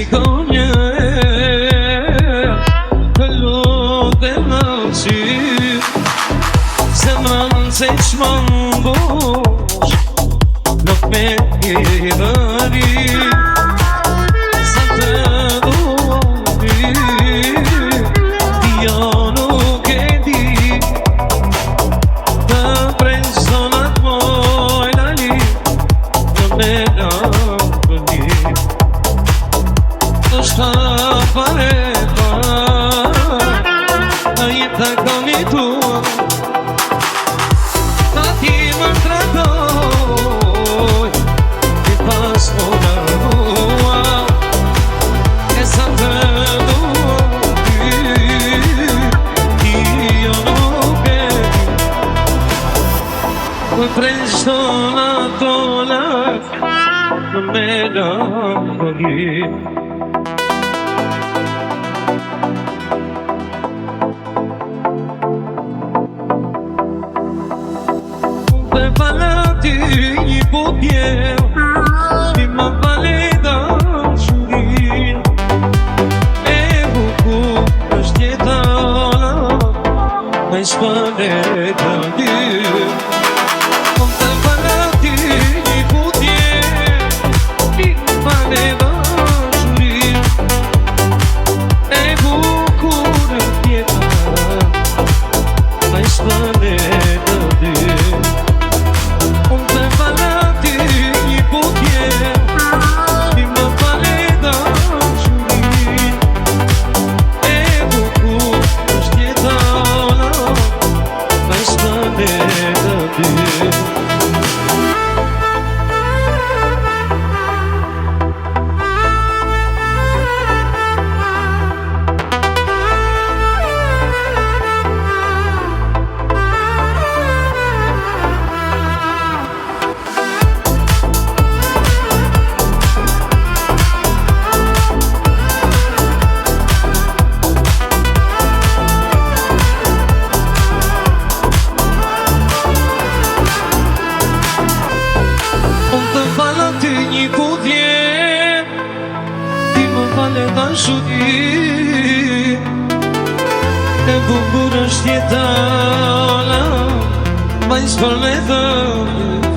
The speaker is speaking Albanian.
shikon një të lutem në sy, zemrën se qmon bosh nuk me i vëri, sa të duhi jo nuk e di, të prej zonat moj lali në me lakëni, të shta pare a jetë të koni tua, ta ti më tratoj i pas ora mua, e sa të duhi jo nuk e di, të prej zonat tolat në me lakëni. Ti një po pjev, ti më vale dashurin, e bukur është jeta, me shpële të dy. Të vale ti një po pjev, ti më vale dashurin, e bukur është jeta, me shpële të dy. E bukur është jeta, ma i s'për me thëmë